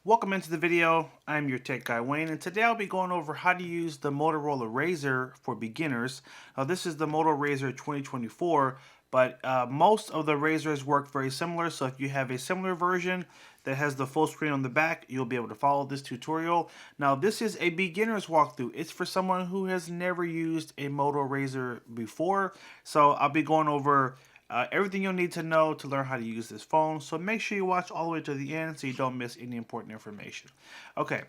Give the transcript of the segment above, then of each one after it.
Welcome into the video. I'm your tech guy Wayne, and today I'll be going over how to use the Motorola Razr for beginners. This is the Moto Razr 2024, but most of the Razrs work very similar. So if you have a similar version that has the full screen on the back, you'll be able to follow this tutorial. Now this is a beginner's walkthrough. It's for someone who has never used a Moto Razr before. So I'll be going over everything you'll need to know to learn how to use this phone. So make sure you watch all the way to the end so you don't miss any important information. Okay,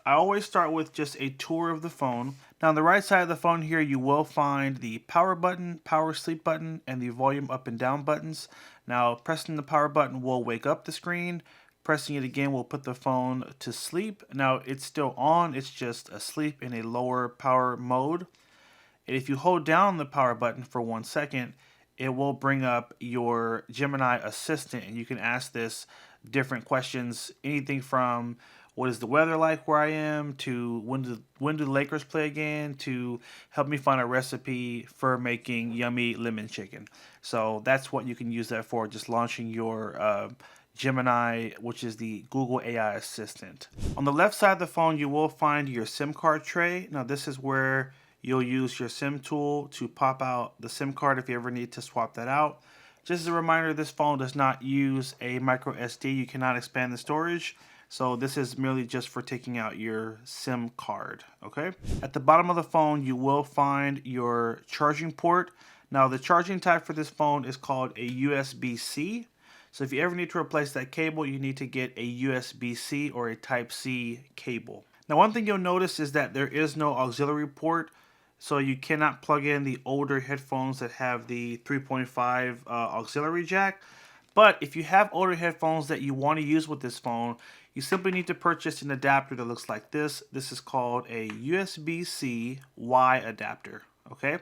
I always start with just a tour of the phone. Now on the right side of the phone here, you will find the power button, power sleep button, and the volume up and down buttons. Now pressing the power button will wake up the screen. Pressing it again will put the phone to sleep. Now it's still on, it's just asleep in a lower power mode. And if you hold down the power button for 1 second, it will bring up your Gemini assistant, and you can ask this different questions, anything from what is the weather like where I am, to when do the Lakers play again, to help me find a recipe for making yummy lemon chicken. So that's what you can use that for, just launching your Gemini, which is the Google AI assistant. On the left side of the phone, you will find your SIM card tray. Now this is where you'll use your SIM tool to pop out the SIM card if you ever need to swap that out. Just as a reminder, this phone does not use a micro SD. You cannot expand the storage. So this is merely just for taking out your SIM card, okay? At the bottom of the phone, you will find your charging port. Now the charging type for this phone is called a USB-C. So if you ever need to replace that cable, you need to get a USB-C or a Type-C cable. Now one thing you'll notice is that there is no auxiliary port. So you cannot plug in the older headphones that have the 3.5 auxiliary jack. But if you have older headphones that you want to use with this phone, you simply need to purchase an adapter that looks like this. This is called a USB-C Y adapter, okay?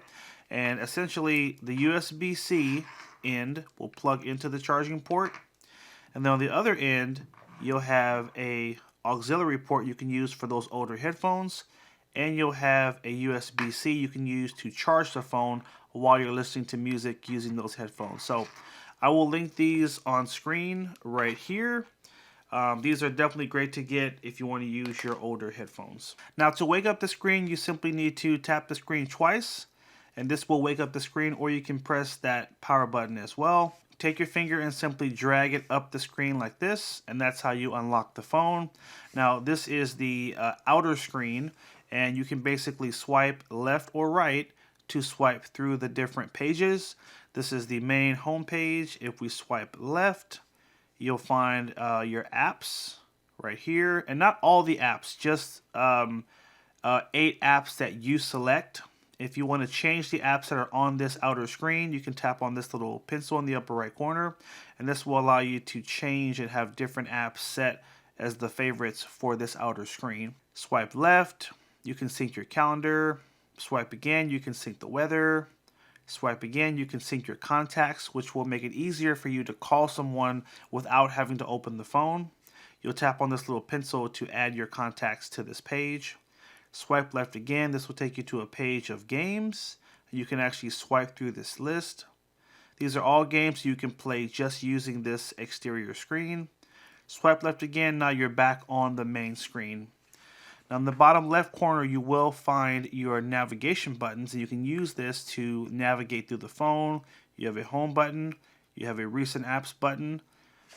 And essentially the USB-C end will plug into the charging port. And then on the other end, you'll have a auxiliary port you can use for those older headphones, and you'll have a USB-C you can use to charge the phone while you're listening to music using those headphones. So I will link these on screen right here. These are definitely great to get if you want to use your older headphones. Now to wake up the screen, you simply need to tap the screen twice, and this will wake up the screen, or you can press that power button as well. Take your finger and simply drag it up the screen like this, and that's how you unlock the phone. Now this is the outer screen, and you can basically swipe left or right to swipe through the different pages. This is the main home page. If we swipe left, you'll find your apps right here, and not all the apps, just 8 apps that you select. If you want to change the apps that are on this outer screen, you can tap on this little pencil in the upper right corner, and this will allow you to change and have different apps set as the favorites for this outer screen. Swipe left, you can sync your calendar. Swipe again, you can sync the weather. Swipe again, you can sync your contacts, which will make it easier for you to call someone without having to open the phone. You'll tap on this little pencil to add your contacts to this page. Swipe left again, this will take you to a page of games. You can actually swipe through this list. These are all games you can play just using this exterior screen. Swipe left again, now you're back on the main screen. Now in the bottom left corner, you will find your navigation buttons, and you can use this to navigate through the phone. You have a home button, you have a recent apps button.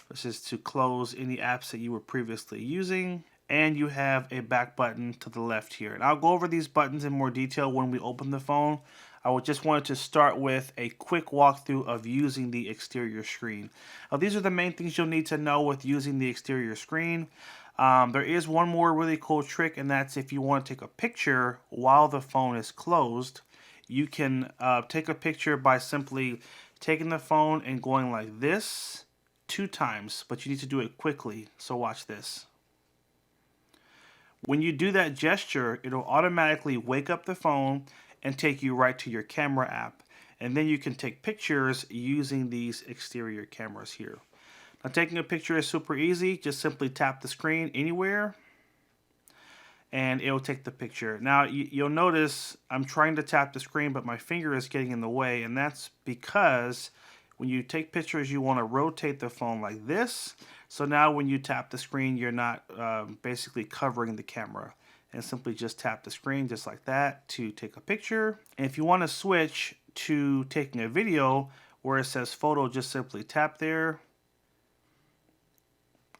This is to close any apps that you were previously using. And you have a back button to the left here. And I'll go over these buttons in more detail when we open the phone. I just wanted to start with a quick walkthrough of using the exterior screen. Now, these are the main things you'll need to know with using the exterior screen. There is one more really cool trick, and that's if you want to take a picture while the phone is closed. You can take a picture by simply taking the phone and going like this 2 times, but you need to do it quickly. So watch this. When you do that gesture, it'll automatically wake up the phone and take you right to your camera app. And then you can take pictures using these exterior cameras here. Now taking a picture is super easy. Just simply tap the screen anywhere and it'll take the picture. Now you'll notice I'm trying to tap the screen, but my finger is getting in the way, and that's because when you take pictures, you want to rotate the phone like this. So now when you tap the screen, you're not basically covering the camera. And simply just tap the screen just like that to take a picture. And if you want to switch to taking a video where it says photo, just simply tap there.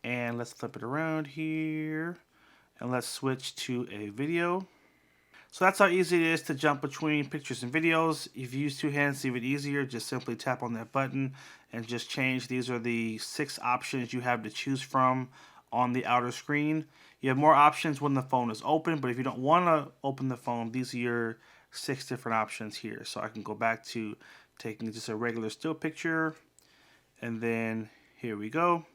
And let's flip it around here. And let's switch to a video. So that's how easy it is to jump between pictures and videos. If you use two hands, it's even easier. Just simply tap on that button and just change. These are the 6 options you have to choose from on the outer screen. You have more options when the phone is open, but if you don't want to open the phone, these are your 6 different options here. So I can go back to taking just a regular still picture, and then here we go.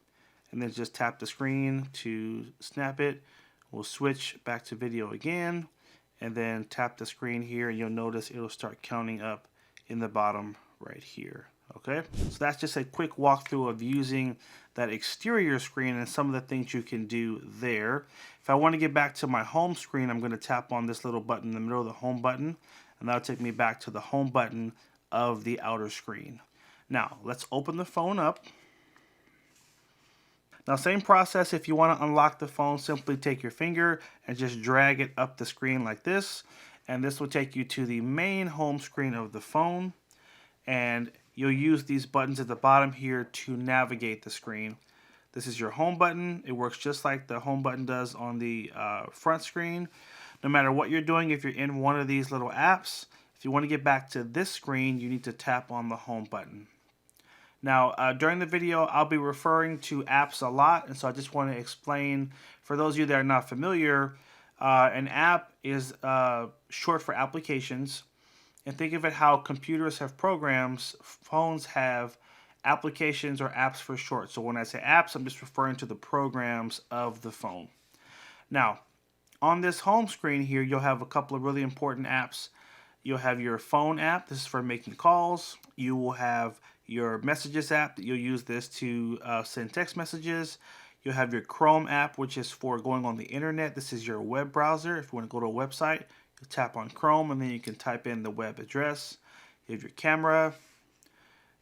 And then just tap the screen to snap it. We'll switch back to video again, and then tap the screen here, and you'll notice it'll start counting up in the bottom right here. Okay, so that's just a quick walkthrough of using that exterior screen and some of the things you can do there. If I want to get back to my home screen, I'm going to tap on this little button in the middle of the home button, and that'll take me back to the home button of the outer screen. Now, let's open the phone up. Now, same process. If you want to unlock the phone, simply take your finger and just drag it up the screen like this. And this will take you to the main home screen of the phone. And you'll use these buttons at the bottom here to navigate the screen. This is your home button. It works just like the home button does on the front screen. No matter what you're doing, if you're in one of these little apps, if you want to get back to this screen, you need to tap on the home button. Now, during the video, I'll be referring to apps a lot, and so I just want to explain, for those of you that are not familiar, an app is short for applications. And think of it how computers have programs, phones have applications or apps for short. So when I say apps, I'm just referring to the programs of the phone. Now, on this home screen here, you'll have a couple of really important apps. You'll have your phone app. This is for making calls. You will have your messages app. You'll use this to send text messages. You'll have your Chrome app, which is for going on the internet. This is your web browser. If you want to go to a website, you tap on Chrome, and then you can type in the web address. You have your camera.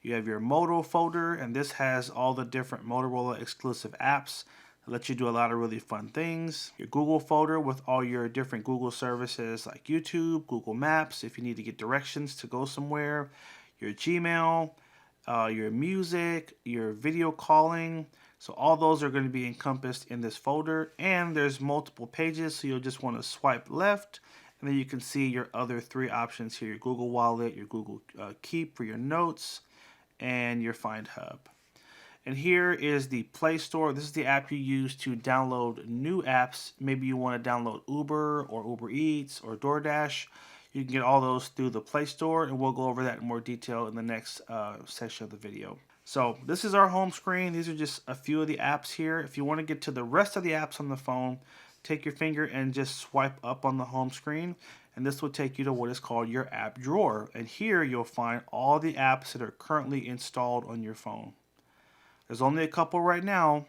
You have your Moto folder, and this has all the different Motorola exclusive apps that let you do a lot of really fun things. Your Google folder with all your different Google services like YouTube, Google Maps, if you need to get directions to go somewhere. Your Gmail, your music, your video calling. So all those are going to be encompassed in this folder, and there's multiple pages, so you'll just want to swipe left, and then you can see your other 3 options here: your Google Wallet, your Google Keep for your notes, and your Find Hub. And here is the Play Store. This is the app you use to download new apps. Maybe you want to download Uber or Uber Eats or DoorDash. You can get all those through the Play Store, and we'll go over that in more detail in the next section of the video. So this is our home screen. These are just a few of the apps here. If you want to get to the rest of the apps on the phone, take your finger and just swipe up on the home screen, and this will take you to what is called your app drawer. And here you'll find all the apps that are currently installed on your phone. There's only a couple right now,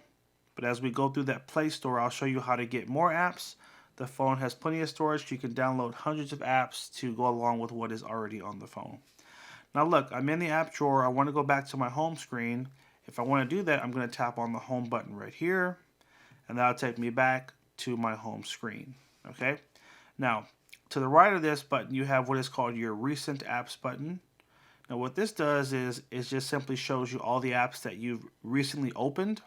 but as we go through that Play Store, I'll show you how to get more apps. The phone has plenty of storage. You can download hundreds of apps to go along with what is already on the phone. Now look, I'm in the app drawer. I want to go back to my home screen. If I want to do that, I'm going to tap on the home button right here, and that'll take me back to my home screen. Okay. Now, to the right of this button, you have what is called your recent apps button. Now what this does is just simply shows you all the apps that you've recently opened,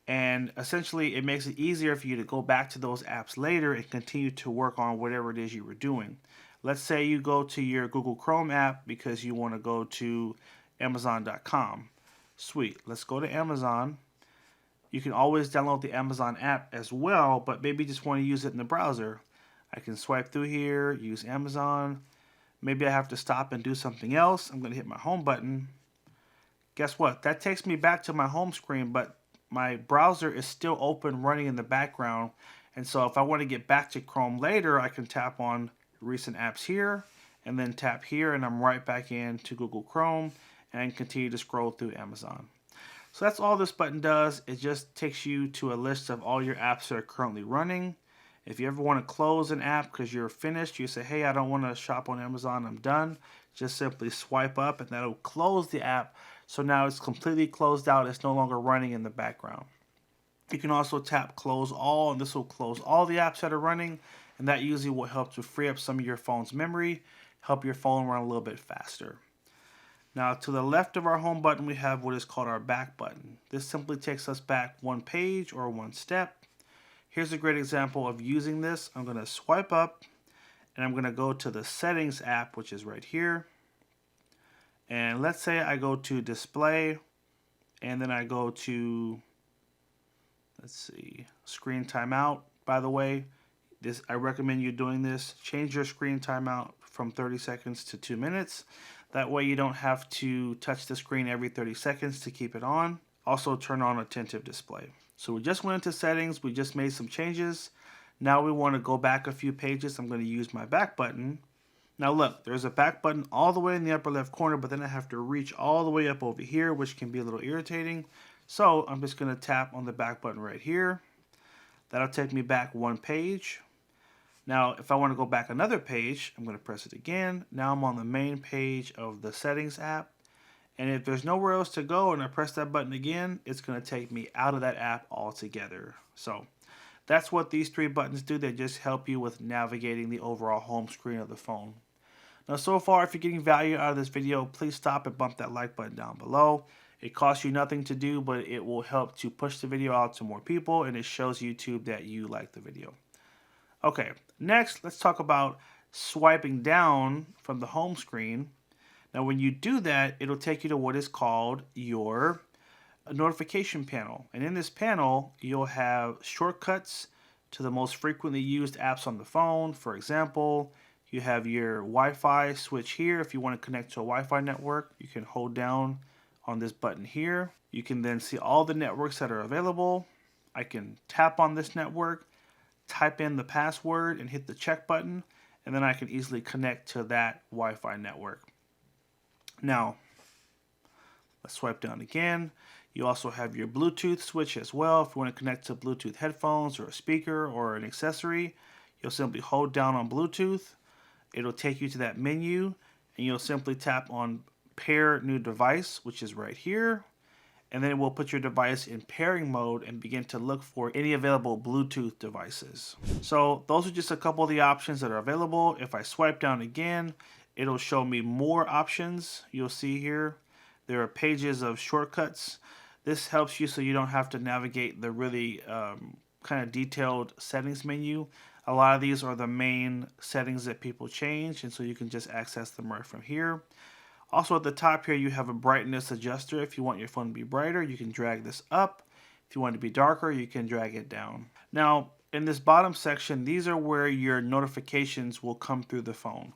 and essentially it makes it easier for you to go back to those apps later and continue to work on whatever it is you were doing. Let's say you go to your Google Chrome app because you want to go to Amazon.com. Sweet, let's go to Amazon. You can always download the Amazon app as well, but maybe you just want to use it in the browser. I can swipe through here, use Amazon. Maybe I have to stop and do something else. I'm going to hit my home button. Guess what? That takes me back to my home screen, but my browser is still open, running in the background. And so if I want to get back to Chrome later, I can tap on recent apps here, and then tap here, and I'm right back into Google Chrome and continue to scroll through Amazon. So that's all this button does. It just takes you to a list of all your apps that are currently running. If you ever want to close an app because you're finished, you say, hey, I don't want to shop on Amazon, I'm done. Just simply swipe up, and that'll close the app So now it's completely closed out. It's no longer running in the background. You can also tap close all, and this will close all the apps that are running, and that usually will help to free up some of your phone's memory, help your phone run a little bit faster. Now to the left of our home button, we have what is called our back button. This simply takes us back one page or one step. Here's a great example of using this. I'm going to swipe up and I'm going to go to the settings app, which is right here. And let's say I go to display and then I go to, let's see, screen timeout. By the way, I recommend you doing this. Change your screen timeout from 30 seconds to 2 minutes. That way you don't have to touch the screen every 30 seconds to keep it on. Also turn on attentive display. So we just went into settings, we just made some changes. Now we want to go back a few pages. I'm going to use my back button. Now look, there's a back button all the way in the upper left corner, but then I have to reach all the way up over here, which can be a little irritating. So I'm just going to tap on the back button right here. That'll take me back one page. Now, if I want to go back another page, I'm going to press it again. Now I'm on the main page of the settings app. And if there's nowhere else to go and I press that button again, it's going to take me out of that app altogether. So that's what these three buttons do. They just help you with navigating the overall home screen of the phone. Now, so far, if you're getting value out of this video, please stop and bump that like button down below. It costs you nothing to do, but it will help to push the video out to more people, and it shows YouTube that you like the video. Okay, next, let's talk about swiping down from the home screen. Now, when you do that, it'll take you to what is called your notification panel. And in this panel, you'll have shortcuts to the most frequently used apps on the phone. For example, you have your Wi-Fi switch here. If you want to connect to a Wi-Fi network, you can hold down on this button here. You can then see all the networks that are available. I can tap on this network, type in the password and hit the check button, and then I can easily connect to that Wi-Fi network. Now, let's swipe down again. You also have your Bluetooth switch as well. If you want to connect to Bluetooth headphones or a speaker or an accessory, you'll simply hold down on Bluetooth. It'll take you to that menu, and you'll simply tap on Pair New Device, which is right here. And then it will put your device in pairing mode and begin to look for any available Bluetooth devices. So those are just a couple of the options that are available. If I swipe down again, it'll show me more options. You'll see here, there are pages of shortcuts. This helps you so you don't have to navigate the really kind of detailed settings menu. A lot of these are the main settings that people change, and so you can just access them right from here. Also at the top here, you have a brightness adjuster. If you want your phone to be brighter, you can drag this up. If you want it to be darker, you can drag it down. Now, in this bottom section, these are where your notifications will come through the phone.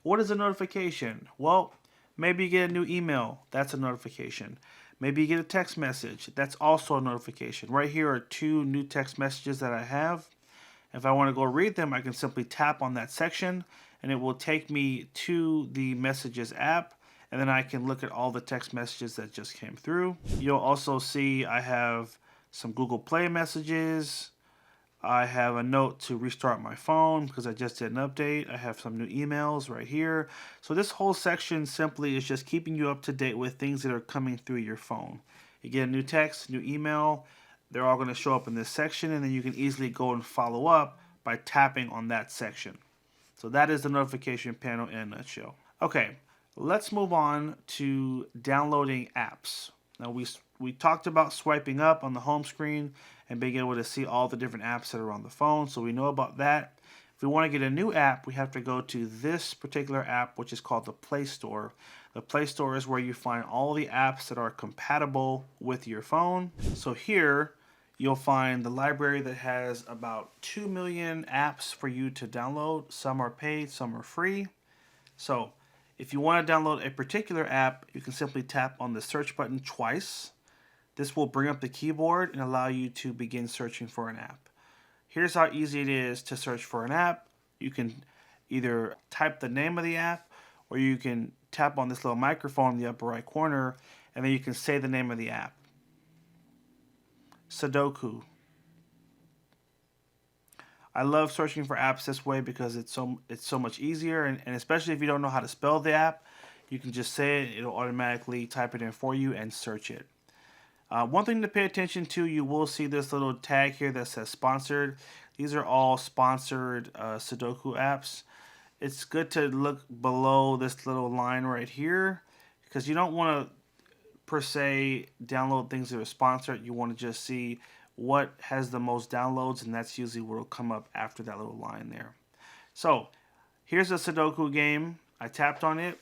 What is a notification? Well, maybe you get a new email. That's a notification. Maybe you get a text message. That's also a notification. Right here are 2 new text messages that I have. If I want to go read them, I can simply tap on that section, and it will take me to the Messages app. And then I can look at all the text messages that just came through. You'll also see I have some Google Play messages. I have a note to restart my phone because I just did an update. I have some new emails right here. So this whole section simply is just keeping you up to date with things that are coming through your phone. You get a new text, new email. They're all going to show up in this section, and then you can easily go and follow up by tapping on that section. So that is the notification panel in a nutshell. Okay. Let's move on to downloading apps. Now we talked about swiping up on the home screen and being able to see all the different apps that are on the phone, so we know about that. If we want to get a new app, we have to go to this particular app, which is called the Play Store. The Play Store is where you find all the apps that are compatible with your phone. So here you'll find the library that has about 2 million apps for you to download. Some are paid, some are free. So if you want to download a particular app, you can simply tap on the search button twice. This will bring up the keyboard and allow you to begin searching for an app. Here's how easy it is to search for an app. You can either type the name of the app, or you can tap on this little microphone in the upper right corner, and then you can say the name of the app. Sudoku. I love searching for apps this way because it's so much easier, and especially if you don't know how to spell the app, You can just say it, it'll automatically type it in for you and search it. One thing to pay attention to, you will see this little tag here that says sponsored. These are all sponsored Sudoku apps. It's good to look below this little line right here because you don't want to per se download things that are sponsored. You want to just see what has the most downloads, and that's usually what will come up after that little line there. So here's a Sudoku game. I tapped on it.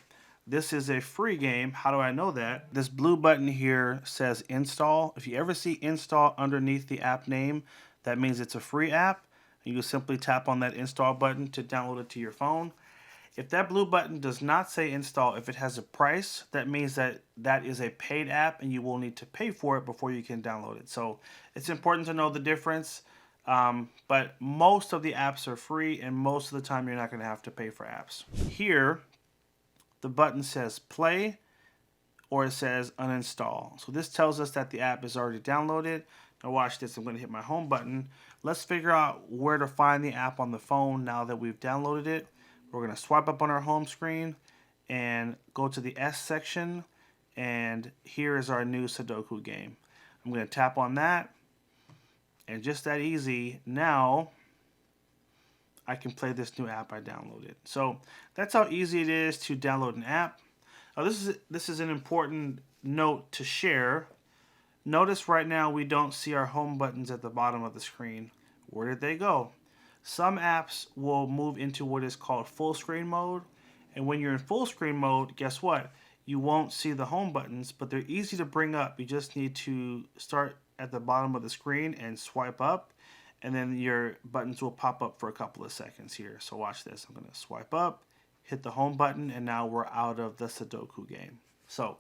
This is a free game. How do I know that? This blue button here says install. If you ever see install underneath the app name, that means it's a free app. You can simply tap on that install button to download it to your phone. If that blue button does not say install, if it has a price, that means that that is a paid app and you will need to pay for it before you can download it. So it's important to know the difference. But most of the apps are free, and most of the time you're not going to have to pay for apps. Here, the button says play or it says uninstall. So this tells us that the app is already downloaded. Now watch this. I'm going to hit my home button. Let's figure out where to find the app on the phone now that we've downloaded it. We're going to swipe up on our home screen and go to the S section, and here is our new Sudoku game. I'm going to tap on that, and just that easy, now I can play this new app I downloaded. So that's how easy it is to download an app. Now this is an important note to share. Notice right now we don't see our home buttons at the bottom of the screen. Where did they go? Some apps will move into what is called full screen mode. And when you're in full screen mode, guess what? You won't see the home buttons, but they're easy to bring up. You just need to start at the bottom of the screen and swipe up, and then your buttons will pop up for a couple of seconds here. So watch this. I'm going to swipe up, hit the home button, and now we're out of the Sudoku game. So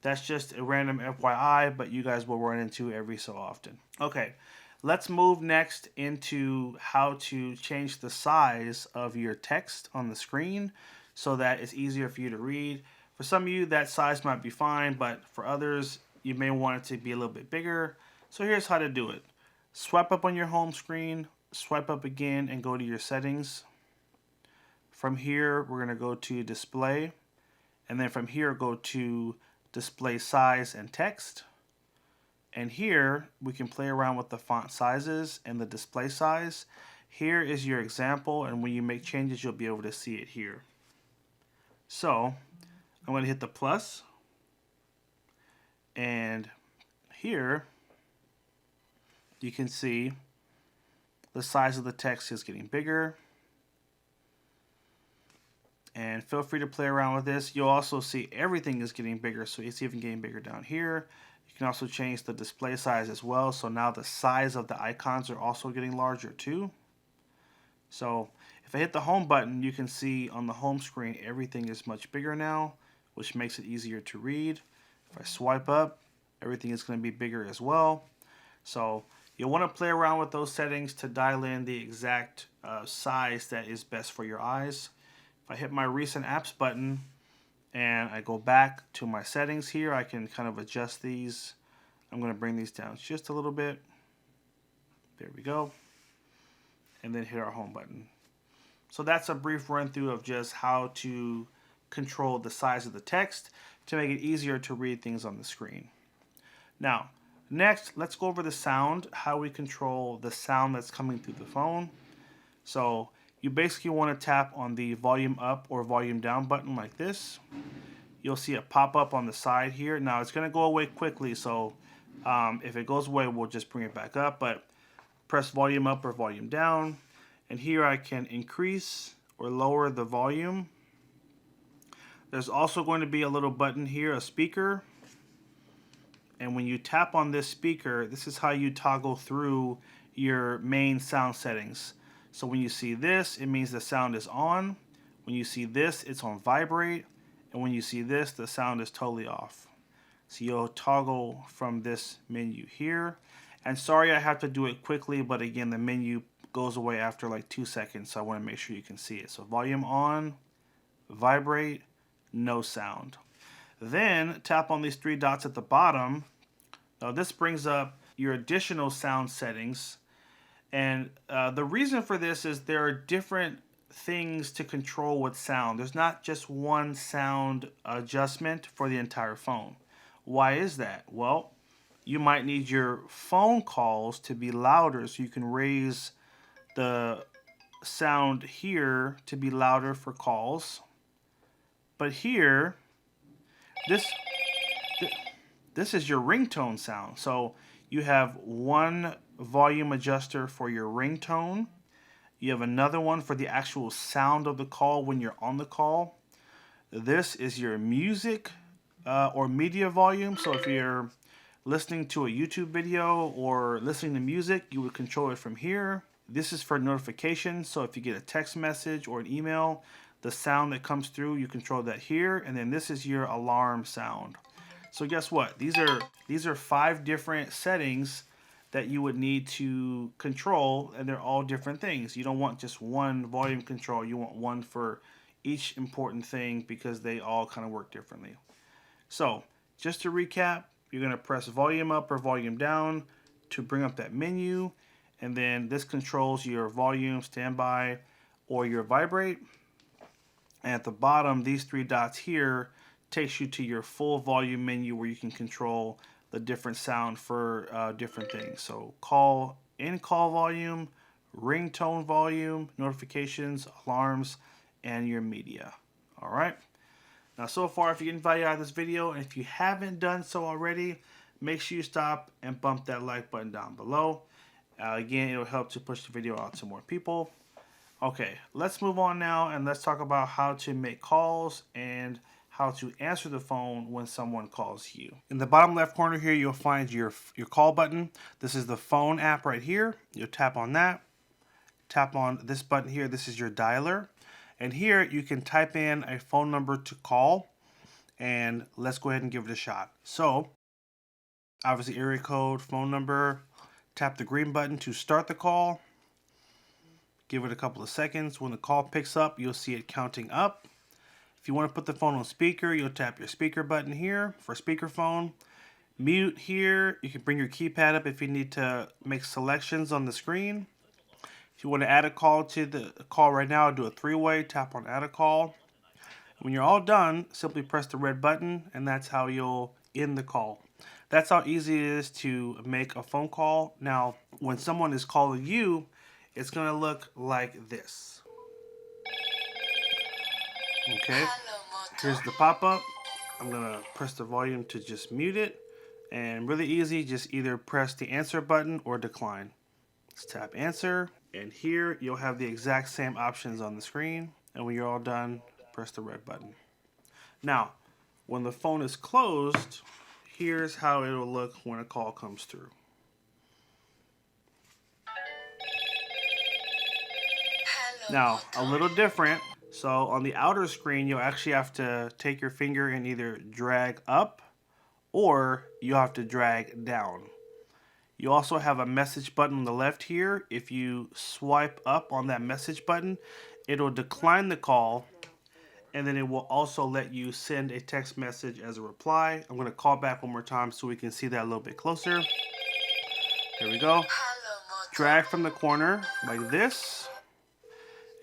that's just a random FYI, but you guys will run into every so often. Okay. Let's move next into how to change the size of your text on the screen so that it's easier for you to read. For some of you, that size might be fine, but for others, you may want it to be a little bit bigger. So here's how to do it. Swipe up on your home screen, swipe up again, and go to your settings. From here, we're going to go to display, and then from here, go to display size and text. And here, we can play around with the font sizes and the display size. Here is your example, and when you make changes, you'll be able to see it here. So, I'm going to hit the plus. And here, you can see the size of the text is getting bigger. And feel free to play around with this. You'll also see everything is getting bigger, so it's even getting bigger down here. You can also change the display size as well. So now the size of the icons are also getting larger too. So if I hit the home button, you can see on the home screen, everything is much bigger now, which makes it easier to read. If I swipe up, everything is going to be bigger as well. So you'll want to play around with those settings to dial in the exact size that is best for your eyes. If I hit my recent apps button, and I go back to my settings here, I can kind of adjust these. I'm going to bring these down just a little bit. There we go. And then hit our home button. So that's a brief run through of just how to control the size of the text to make it easier to read things on the screen. Now, next, let's go over the sound, how we control the sound that's coming through the phone. So you basically want to tap on the volume up or volume down button like this. You'll see it pop up on the side here. Now it's going to go away quickly, so if it goes away, we'll just bring it back up. But press volume up or volume down, and here I can increase or lower the volume. There's also going to be a little button here, a speaker. And when you tap on this speaker, this is how you toggle through your main sound settings. So when you see this, it means the sound is on. When you see this, it's on vibrate. And when you see this, the sound is totally off. So you'll toggle from this menu here. And sorry I have to do it quickly, but again, the menu goes away after like 2 seconds, so I want to make sure you can see it. So volume on, vibrate, no sound. Then tap on these 3 dots at the bottom. Now this brings up your additional sound settings. And the reason for this is there are different things to control with sound. There's not just one sound adjustment for the entire phone. Why is that? Well, you might need your phone calls to be louder so you can raise the sound here to be louder for calls. But here, this this is your ringtone sound. So you have one volume adjuster for your ringtone. You have another one for the actual sound of the call when you're on the call. This is your music or media volume. So if you're listening to a YouTube video or listening to music, you would control it from here. This is for notifications. So if you get a text message or an email, the sound that comes through, you control that here. And then this is your alarm sound. So guess what? These are 5 different settings that you would need to control, and they're all different things. You don't want just one volume control. You want one for each important thing because they all kind of work differently. So just to recap, you're going to press volume up or volume down to bring up that menu, and then this controls your volume, standby, or your vibrate. And at the bottom, these 3 dots here takes you to your full volume menu where you can control the different sound for different things. So call volume, ringtone volume, notifications, alarms, and your media. All right. Now, so far, if you're getting value out of this video, and if you haven't done so already, make sure you stop and bump that like button down below. Again, it'll help to push the video out to more people. Okay, let's move on now, and let's talk about how to make calls and how to answer the phone when someone calls you. In the bottom left corner here, you'll find your call button. This is the phone app right here. You'll tap on that. Tap on this button here. This is your dialer. And here you can type in a phone number to call. And let's go ahead and give it a shot. So, obviously area code, phone number. Tap the green button to start the call. Give it a couple of seconds. When the call picks up, you'll see it counting up. If you want to put the phone on speaker, you'll tap your speaker button here for speakerphone. Mute here. You can bring your keypad up if you need to make selections on the screen. If you want to add a call to the call right now, do a 3-way. Tap on add a call. When you're all done, simply press the red button, and that's how you'll end the call. That's how easy it is to make a phone call. Now, when someone is calling you, it's going to look like this. Okay, here's the pop-up. I'm going to press the volume to just mute it. And really easy, just either press the answer button or decline. Let's tap answer. And here you'll have the exact same options on the screen. And when you're all done, press the red button. Now, when the phone is closed, here's how it'll look when a call comes through. Now, a little different. So on the outer screen, you'll actually have to take your finger and either drag up or you'll have to drag down. You also have a message button on the left here. If you swipe up on that message button, it'll decline the call, and then it will also let you send a text message as a reply. I'm going to call back one more time so we can see that a little bit closer. Here we go. Drag from the corner like this.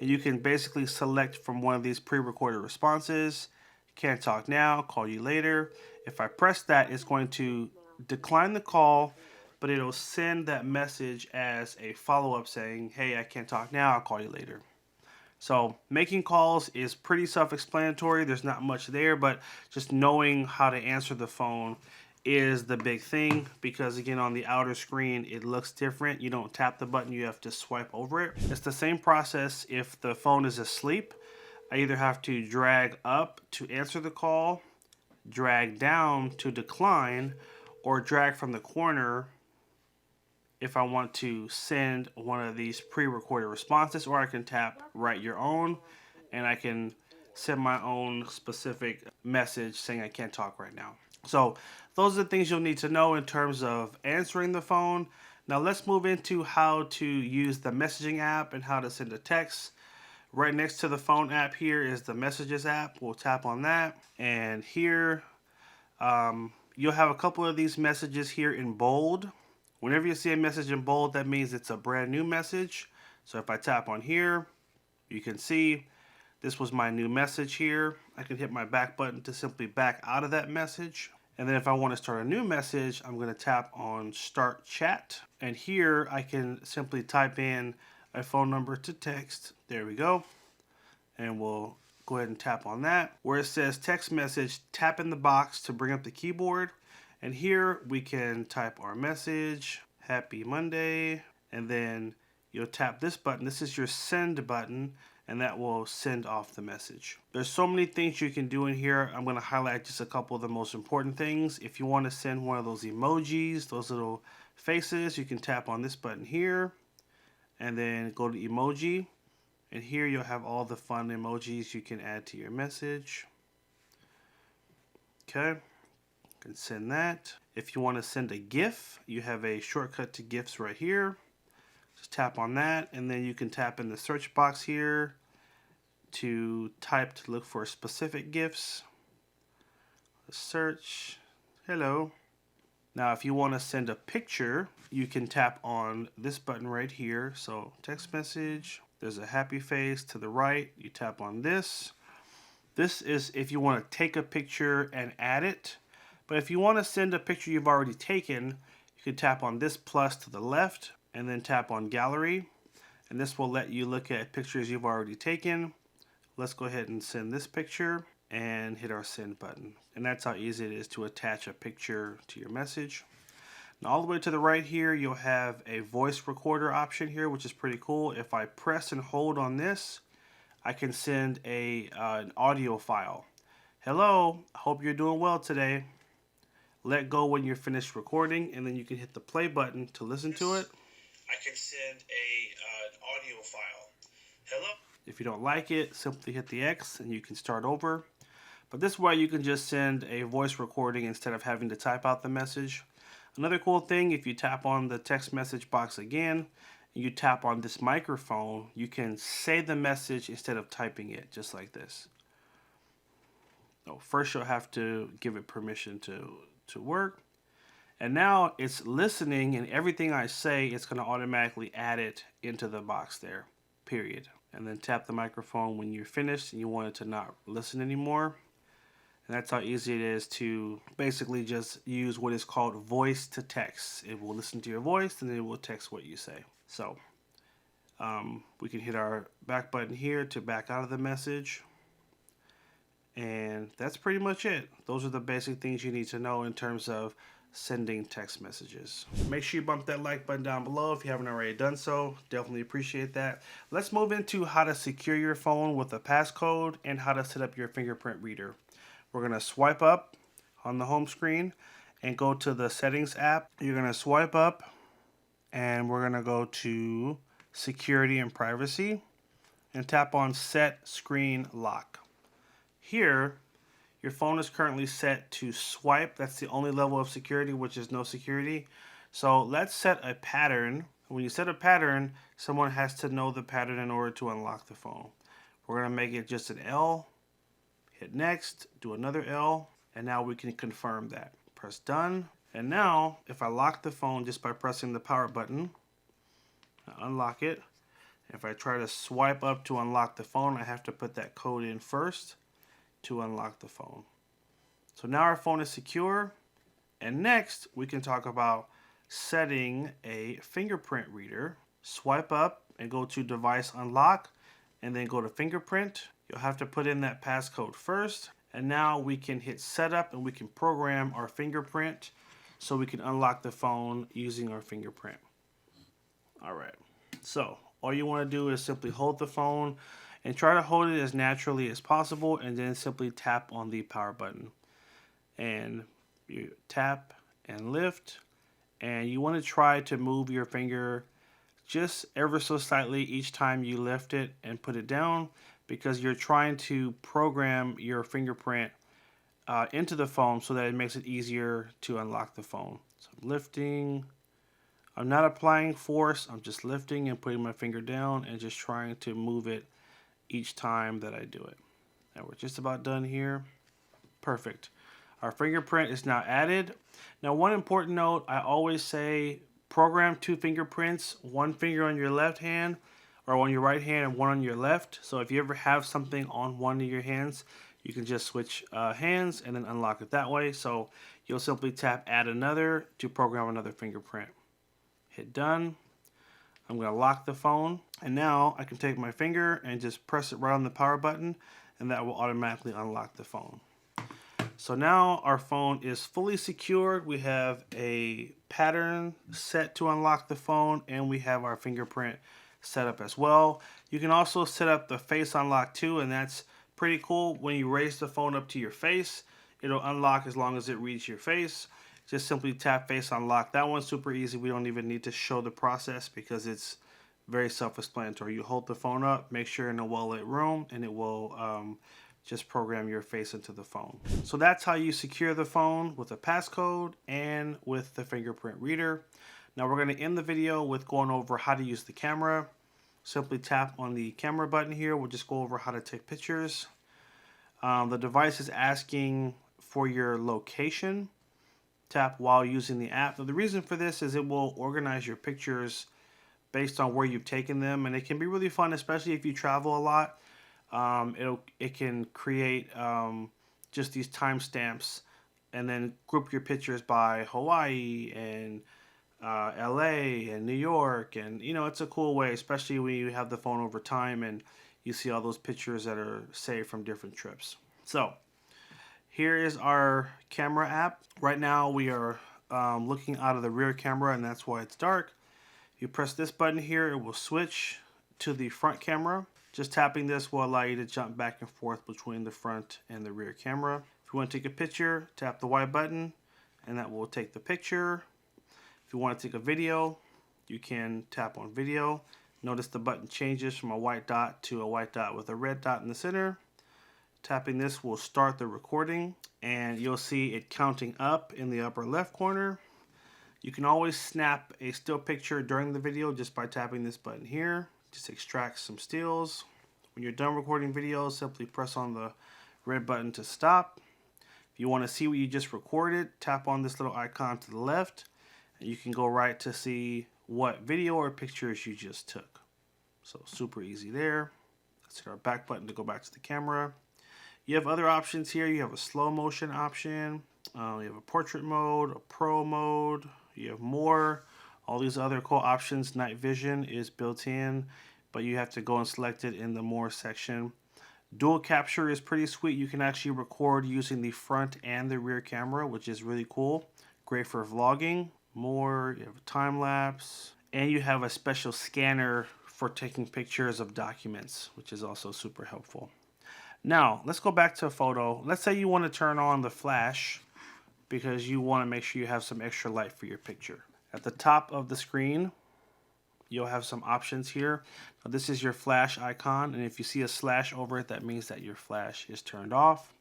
And you can basically select from one of these pre-recorded responses. Can't talk now, call you later. If I press that, it's going to decline the call, but it'll send that message as a follow-up saying, hey, I can't talk now, I'll call you later. So making calls is pretty self-explanatory. There's not much there, but just knowing how to answer the phone is the big thing, because again, on the outer screen it looks different. You don't tap the button, you have to swipe over it. It's the same process if the phone is asleep. I either have to drag up to answer the call, drag down to decline, or drag from the corner if I want to send one of these pre-recorded responses, or I can tap write your own and I can send my own specific message saying I can't talk right now. So those are the things you'll need to know in terms of answering the phone. Now let's move into how to use the messaging app and how to send a text. Right next to the phone app here is the messages app. We'll tap on that. And here you'll have a couple of these messages here in bold. Whenever you see a message in bold, that means it's a brand new message. So if I tap on here, You can see this was my new message here. I can hit my back button to simply back out of that message. And then if I want to start a new message, I'm going to tap on Start Chat. And here I can simply type in a phone number to text. There we go. And we'll go ahead and tap on that. Where it says text message, tap in the box to bring up the keyboard. And here we can type our message, Happy Monday. And then you'll tap this button. This is your send button, and that will send off the message. There's so many things you can do in here. I'm going to highlight just a couple of the most important things. If you want to send one of those emojis, those little faces, you can tap on this button here and then go to emoji. And here you'll have all the fun emojis you can add to your message. Okay, you can send that. If you want to send a GIF, you have a shortcut to GIFs right here. Just tap on that, and then you can tap in the search box here to type to look for specific GIFs. Search, hello. Now if you want to send a picture, you can tap on this button right here. So text message, there's a happy face to the right. You tap on this. This is if you want to take a picture and add it. But if you want to send a picture you've already taken, you can tap on this plus to the left and then tap on gallery. And this will let you look at pictures you've already taken. Let's go ahead and send this picture and hit our send button. And that's how easy it is to attach a picture to your message. Now all the way to the right here, you'll have a voice recorder option here, which is pretty cool. If I press and hold on this, I can send an audio file. Hello, hope you're doing well today. Let go when you're finished recording, and then you can hit the play button to listen to it. I can send an audio file. Hello. If you don't like it, simply hit the X and you can start over. But this way you can just send a voice recording instead of having to type out the message. Another cool thing, if you tap on the text message box again, and you tap on this microphone, you can say the message instead of typing it, just like this. So first you'll have to give it permission to work. And now it's listening, and everything I say, it's going to automatically add it into the box there, period. And then tap the microphone when you're finished and you want it to not listen anymore. And that's how easy it is to basically just use what is called voice to text. It will listen to your voice and then it will text what you say. So we can hit our back button here to back out of the message. And that's pretty much it. Those are the basic things you need to know in terms of sending text messages. Make sure you bump that like button down below if you haven't already done so. Definitely appreciate that. Let's move into how to secure your phone with a passcode and how to set up your fingerprint reader. We're going to swipe up on the home screen and go to the settings app. You're going to swipe up and we're going to go to security and privacy and tap on set screen lock. Here, your phone is currently set to swipe. That's the only level of security, which is no security. So let's set a pattern. When you set a pattern, someone has to know the pattern in order to unlock the phone. We're going to make it just an L. Hit next, do another L, and now we can confirm that. Press done. And now, if I lock the phone just by pressing the power button, I unlock it. If I try to swipe up to unlock the phone, I have to put that code in first to unlock the phone. So now our phone is secure, and next we can talk about setting a fingerprint reader. Swipe up and go to device unlock and then go to fingerprint. You'll have to put in that passcode first, and now we can hit setup and we can program our fingerprint so we can unlock the phone using our fingerprint. Alright, so all you want to do is simply hold the phone and try to hold it as naturally as possible, and then simply tap on the power button. And you tap and lift, and you want to try to move your finger just ever so slightly each time you lift it and put it down, because you're trying to program your fingerprint into the phone so that it makes it easier to unlock the phone. So I'm lifting. I'm not applying force. I'm just lifting and putting my finger down and just trying to move it each time that I do it. And we're just about done here. Perfect. Our fingerprint is now added. Now, one important note, I always say program 2 fingerprints, one finger on your left hand are on your right hand and one on your left. So if you ever have something on one of your hands, you can just switch hands and then unlock it that way. So you'll simply tap add another to program another fingerprint. Hit done. I'm going to lock the phone, and now I can take my finger and just press it right on the power button, and that will automatically unlock the phone. So now our phone is fully secured. We have a pattern set to unlock the phone, and we have our fingerprint set up as well. You can also set up the face unlock too, and that's pretty cool. When you raise the phone up to your face, it'll unlock as long as it reads your face. Just simply tap face unlock. That one's super easy. We don't even need to show the process because it's very self-explanatory. You hold the phone up, make sure you're in a well-lit room, and it will just program your face into the phone. So that's how you secure the phone with a passcode and with the fingerprint reader. Now we're going to end the video with going over how to use the camera. Simply tap on the camera button here. We'll just go over how to take pictures. The device is asking for your location. Tap while using the app. Now, the reason for this is it will organize your pictures based on where you've taken them, and it can be really fun, especially if you travel a lot. It can create just these timestamps and then group your pictures by Hawaii and LA and New York, and it's a cool way, especially when you have the phone over time and you see all those pictures that are saved from different trips. So here is our camera app. Right now we are looking out of the rear camera, and that's why it's dark. You press this button here, it will switch to the front camera. Just tapping this will allow you to jump back and forth between the front and the rear camera. If you want to take a picture, tap the Y button, and that will take the picture. If you want to take a video, you can tap on video. Notice the button changes from a white dot to a white dot with a red dot in the center. Tapping this will start the recording, and you'll see it counting up in the upper left corner. You can always snap a still picture during the video just by tapping this button here. Just extract some stills. When you're done recording videos, simply press on the red button to stop. If you want to see what you just recorded, tap on this little icon to the left, and you can go right to see what video or pictures you just took. So super easy there. Let's hit our back button to go back to the camera. You have other options here. You have a slow motion option. You have a portrait mode, a pro mode. You have more. All these other cool options. Night vision is built in, but you have to go and select it in the more section. Dual capture is pretty sweet. You can actually record using the front and the rear camera, which is really cool. Great for vlogging. More, you have a time lapse, and you have a special scanner for taking pictures of documents, which is also super helpful. Now, let's go back to a photo. Let's say you want to turn on the flash because you want to make sure you have some extra light for your picture. At the top of the screen, you'll have some options here. Now, this is your flash icon, and if you see a slash over it, that means that your flash is turned off.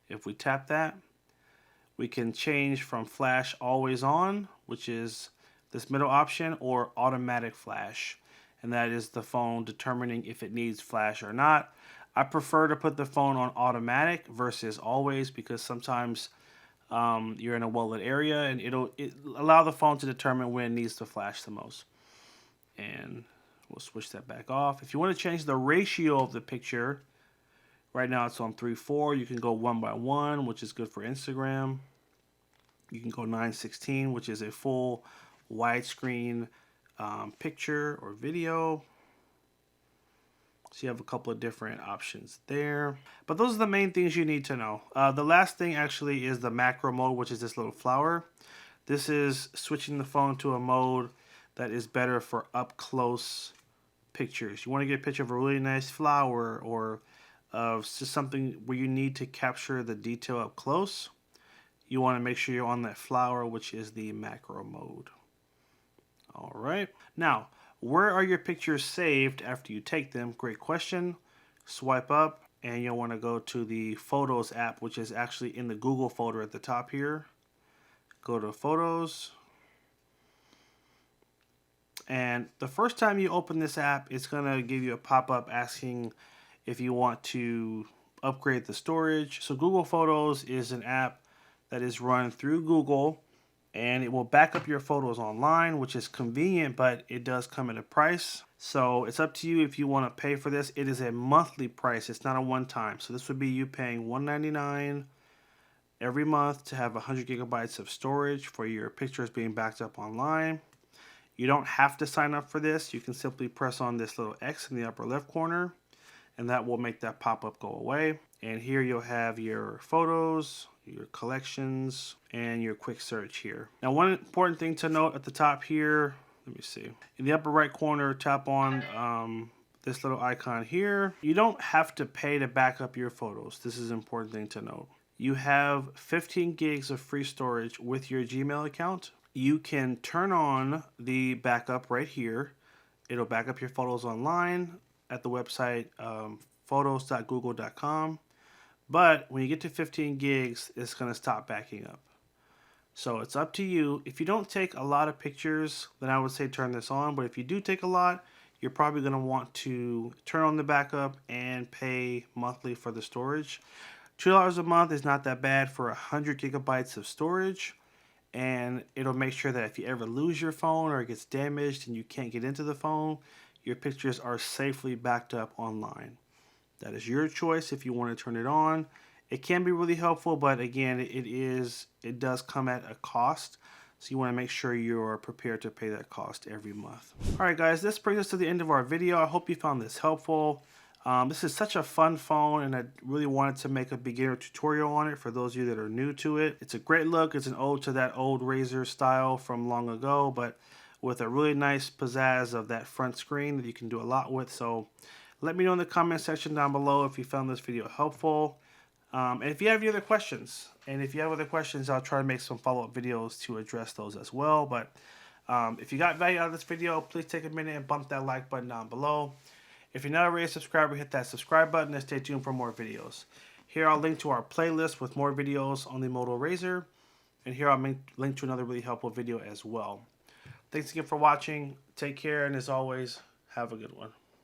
If we tap that, we can change from flash always on, which is this middle option, or automatic flash, and that is the phone determining if it needs flash or not. I prefer to put the phone on automatic versus always because sometimes you're in a well-lit area and it'll allow the phone to determine when it needs to flash the most. And we'll switch that back off. If you want to change the ratio of the picture, right now it's on 3:4. You can go 1:1, which is good for Instagram. You can go 9:16, which is a full widescreen picture or video. So you have a couple of different options there. But those are the main things you need to know. The last thing actually is the macro mode, which is this little flower. This is switching the phone to a mode that is better for up close pictures. You want to get a picture of a really nice flower or of just something where you need to capture the detail up close. You want to make sure you're on that flower, which is the macro mode. All right. Now, where are your pictures saved after you take them? Great question. Swipe up and you'll want to go to the Photos app, which is actually in the Google folder at the top here. Go to Photos. And the first time you open this app, it's going to give you a pop-up asking if you want to upgrade the storage. So Google Photos is an app that is run through Google, and it will back up your photos online, which is convenient, but it does come at a price. So it's up to you if you want to pay for this. It is a monthly price. It's not a one-time. So this would be you paying $199 every month to have 100 gigabytes of storage for your pictures being backed up online. You don't have to sign up for this. You can simply press on this little X in the upper left corner, and that will make that pop-up go away. And here you'll have your photos, your collections, and your quick search here. Now, one important thing to note at the top here, let me see. In the upper right corner, tap on this little icon here. You don't have to pay to back up your photos. This is an important thing to note. You have 15 gigs of free storage with your Gmail account. You can turn on the backup right here. It'll back up your photos online at the website photos.google.com. But when you get to 15 gigs, it's going to stop backing up. So it's up to you. If you don't take a lot of pictures, then I would say turn this on. But if you do take a lot, you're probably going to want to turn on the backup and pay monthly for the storage. $2 a month is not that bad for 100 gigabytes of storage. And it'll make sure that if you ever lose your phone or it gets damaged and you can't get into the phone, your pictures are safely backed up online. That is your choice if you want to turn it on. It can be really helpful, but again, it does come at a cost. So you want to make sure you're prepared to pay that cost every month. All right, guys, this brings us to the end of our video. I hope you found this helpful. This is such a fun phone, and I really wanted to make a beginner tutorial on it for those of you that are new to it. It's a great look. It's an ode to that old Razr style from long ago, but with a really nice pizzazz of that front screen that you can do a lot with. So let me know in the comment section down below if you found this video helpful. And if you have any other questions, I'll try to make some follow-up videos to address those as well. But if you got value out of this video, please take a minute and bump that like button down below. If you're not already a subscriber, hit that subscribe button and stay tuned for more videos. Here I'll link to our playlist with more videos on the Moto Razr. And here I'll link to another really helpful video as well. Thanks again for watching. Take care, and as always, have a good one.